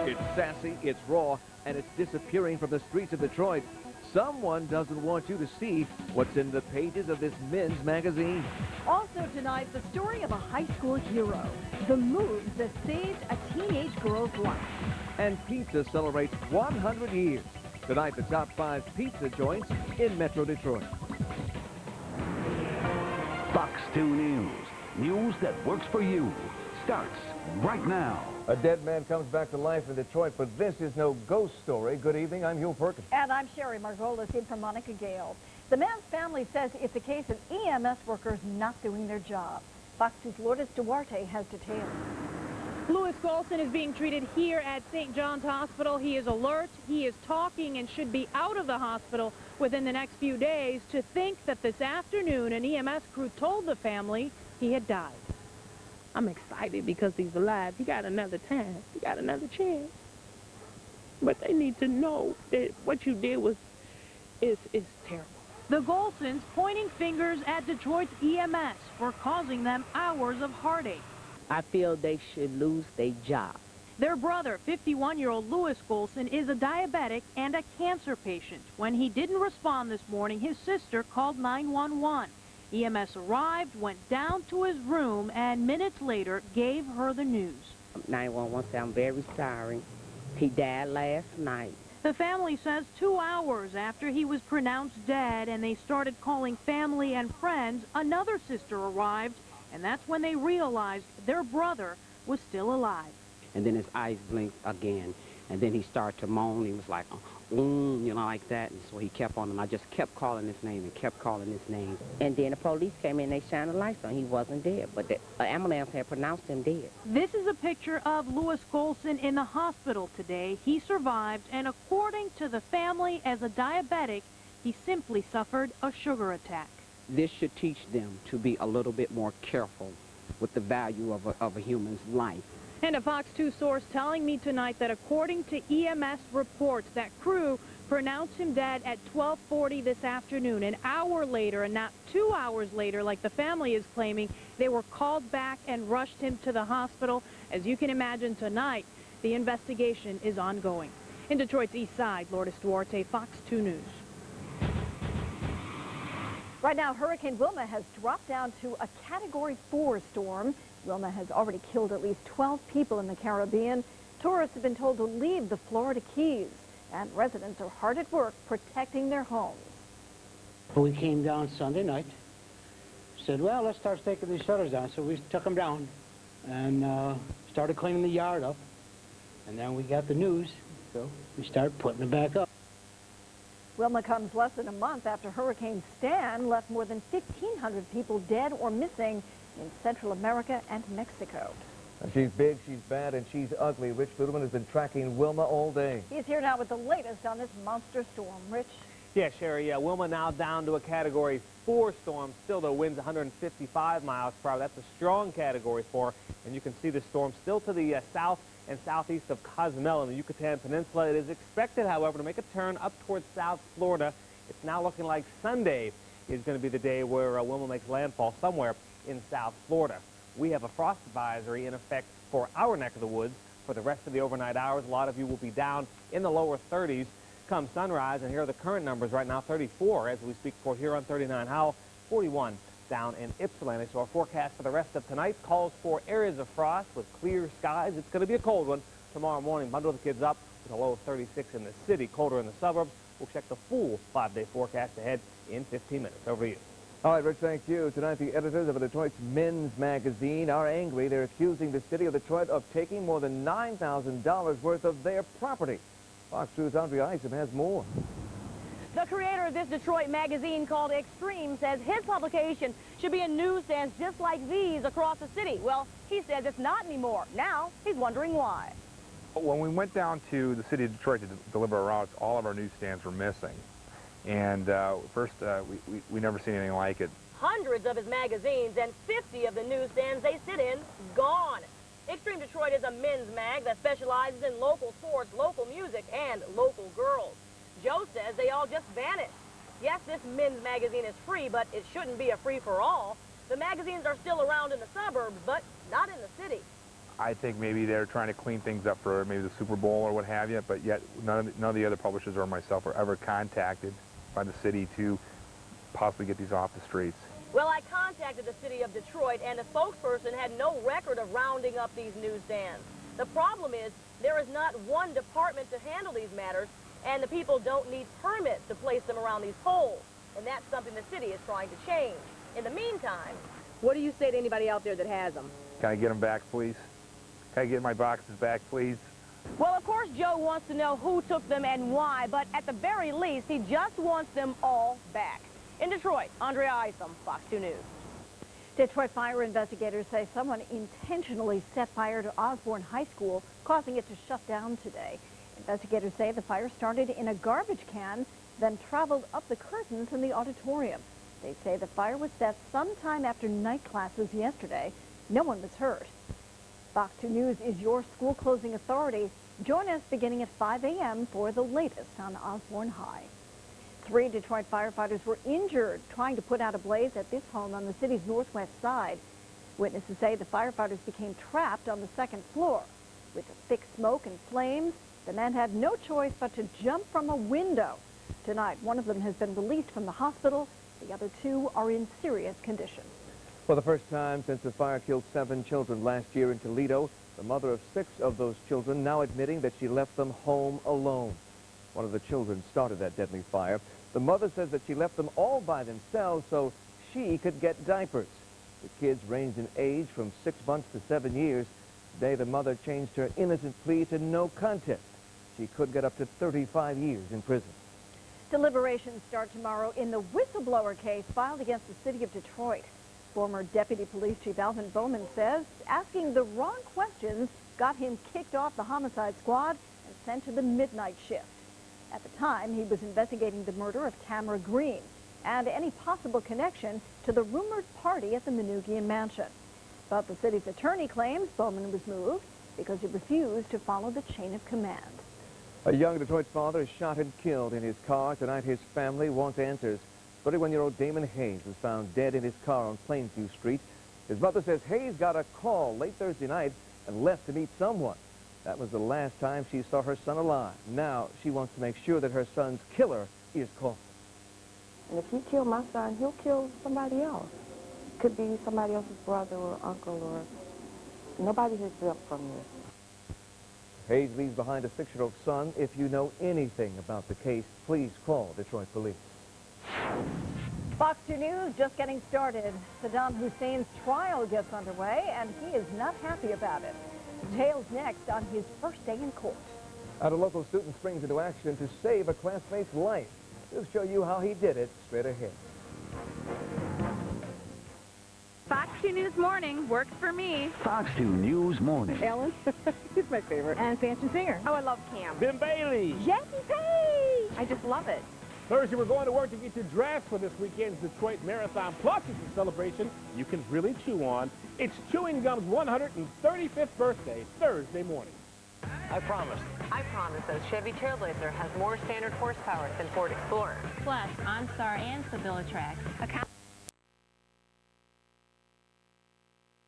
It's sassy, it's raw, and it's disappearing from the streets of Detroit. Someone doesn't want you to see what's in the pages of this men's magazine. Also tonight, the story of a high school hero, the moves that saved a teenage girl's life. And pizza celebrates 100 years. Tonight, the top 5 pizza joints in Metro Detroit. Fox 2 News. News that works for you. Starts right now. A dead man comes back to life in Detroit, but this is no ghost story. Good evening, I'm Huel Perkins. And I'm Sherry Margolis in for Monica Gale. The man's family says it's a case of EMS workers not doing their job. Fox 2's Lourdes Duarte has details. Louis Golson is being treated here at St. John's Hospital. He is alert, he is talking, and should be out of the hospital within the next few days. To think that this afternoon an EMS crew told the family he had died. I'm excited because he's alive. He got another time. He got another chance. But they need to know that what you did is terrible. The Golsons pointing fingers at Detroit's EMS for causing them hours of heartache. I feel they should lose their job. Their brother, 51-year-old Louis Golson, is a diabetic and a cancer patient. When he didn't respond this morning, his sister called 911. EMS arrived, went down to his room, and minutes later gave her the news. 911 said, I'm very sorry. He died last night. The family says 2 hours after he was pronounced dead and they started calling family and friends, another sister arrived, and that's when they realized their brother was still alive. And then his eyes blinked again, and then he started to moan. He was like, you know, like that. And so he kept on, and I just kept calling his name and kept calling his name. And then the police came in, they shined the lights on. He wasn't dead, but the ambulance had pronounced him dead. This is a picture of Louis Golson in the hospital today. He survived, and according to the family, as a diabetic, he simply suffered a sugar attack. This should teach them to be a little bit more careful with the value of a human's life. And a Fox 2 source telling me tonight that according to EMS reports, that crew pronounced him dead at 12:40 this afternoon. An hour later, and not 2 hours later, like the family is claiming, they were called back and rushed him to the hospital. As you can imagine tonight, the investigation is ongoing. In Detroit's East Side, Lourdes Duarte, Fox 2 News. Right now, Hurricane Wilma has dropped down to a Category 4 storm. Wilma has already killed at least 12 people in the Caribbean. Tourists have been told to leave the Florida Keys, and residents are hard at work protecting their homes. We came down Sunday night, said, well, let's start taking these shutters down. So we took them down and started cleaning the yard up. And then we got the news, so we started putting it back up. Wilma comes less than a month after Hurricane Stan left more than 1,500 people dead or missing in Central America and Mexico. She's big, she's bad, and she's ugly. Rich Ludeman has been tracking Wilma all day. He's here now with the latest on this monster storm. Rich? Yeah, Sherry, Wilma now down to a Category 4 storm. Still, the wind's 155 miles per hour. That's a strong Category 4, and you can see the storm still to the south and southeast of Cozumel in the Yucatan Peninsula. It is expected, however, to make a turn up towards South Florida. It's now looking like Sunday is going to be the day where Wilma makes landfall somewhere in South Florida. We have a frost advisory in effect for our neck of the woods for the rest of the overnight hours. A lot of you will be down in the lower 30s come sunrise, and here are the current numbers right now. 34 as we speak for Huron, 39 Huel, 41 down in Ypsilanti. So our forecast for the rest of tonight calls for areas of frost with clear skies. It's going to be a cold one tomorrow morning. Bundle the kids up with a low of 36 in the city, colder in the suburbs. We'll check the full 5-day forecast ahead in 15 minutes. Over to you. All right, Rich, thank you. Tonight, the editors of Detroit's men's magazine are angry. They're accusing the city of Detroit of taking more than $9,000 worth of their property. Fox 2's Andre Isom has more. The creator of this Detroit magazine called Extreme says his publication should be in newsstands just like these across the city. Well, he says it's not anymore. Now, he's wondering why. When we went down to the city of Detroit to deliver our routes, all of our newsstands were missing. And first, we never seen anything like it. Hundreds of his magazines and 50 of the newsstands they sit in, gone. Extreme Detroit is a men's mag that specializes in local sports, local music, and local girls. Joe says they all just vanished. Yes, this men's magazine is free, but it shouldn't be a free-for-all. The magazines are still around in the suburbs, but not in the city. I think maybe they're trying to clean things up for maybe the Super Bowl or what have you, but yet none of the other publishers or myself were ever contacted by the city to possibly get these off the streets. Well, I contacted the city of Detroit, and the spokesperson had no record of rounding up these newsstands. The problem is there is not one department to handle these matters, and the people don't need permits to place them around these poles. And that's something the city is trying to change. In the meantime, what do you say to anybody out there that has them? Can I get them back, please? Can I get my boxes back, please? Well, of course, Joe wants to know who took them and why, but at the very least, he just wants them all back. In Detroit, Andrea Isom, Fox 2 News. Detroit fire investigators say someone intentionally set fire to Osborne High School, causing it to shut down today. Investigators say the fire started in a garbage can, then traveled up the curtains in the auditorium. They say the fire was set sometime after night classes yesterday. No one was hurt. Fox 2 News is your school closing authority. Join us beginning at 5 a.m. for the latest on Osborne High. 3 Detroit firefighters were injured trying to put out a blaze at this home on the city's northwest side. Witnesses say the firefighters became trapped on the second floor. With the thick smoke and flames, the men had no choice but to jump from a window. Tonight, one of them has been released from the hospital. The other 2 are in serious condition. For the first time since the fire killed 7 children last year in Toledo, the mother of 6 of those children now admitting that she left them home alone. One of the children started that deadly fire. The mother says that she left them all by themselves so she could get diapers. The kids ranged in age from 6 months to 7 years. Today, the mother changed her innocent plea to no contest. She could get up to 35 years in prison. Deliberations start tomorrow in the whistleblower case filed against the city of Detroit. Former Deputy Police Chief Alvin Bowman says asking the wrong questions got him kicked off the homicide squad and sent to the midnight shift. At the time, he was investigating the murder of Tamara Green and any possible connection to the rumored party at the Manoogian mansion. But the city's attorney claims Bowman was moved because he refused to follow the chain of command. A young Detroit father is shot and killed in his car. Tonight, his family wants answers. 31-year-old Damon Hayes was found dead in his car on Plainview Street. His mother says Hayes got a call late Thursday night and left to meet someone. That was the last time she saw her son alive. Now she wants to make sure that her son's killer is caught. And if he killed my son, he'll kill somebody else. Could be somebody else's brother or uncle, or nobody has built from this. Hayes leaves behind a 6-year-old son. If you know anything about the case, please call Detroit Police. Fox 2 News just getting started. Saddam Hussein's trial gets underway, and he is not happy about it. Details next on his first day in court. A local student springs into action to save a classmate's life. We'll show you how he did it straight ahead. Fox 2 News Morning works for me. Fox 2 News Morning. Ellen, he's my favorite. And Fancy Singer. Oh, I love Cam. Ben Bailey. Jackie Page. I just love it. Thursday, we're going to work to get you dressed for this weekend's Detroit Marathon. Plus, it's a celebration you can really chew on. It's Chewing Gum's 135th birthday, Thursday morning. I promise that Chevy Trailblazer has more standard horsepower than Ford Explorer. Plus, OnStar and Sevilla Track.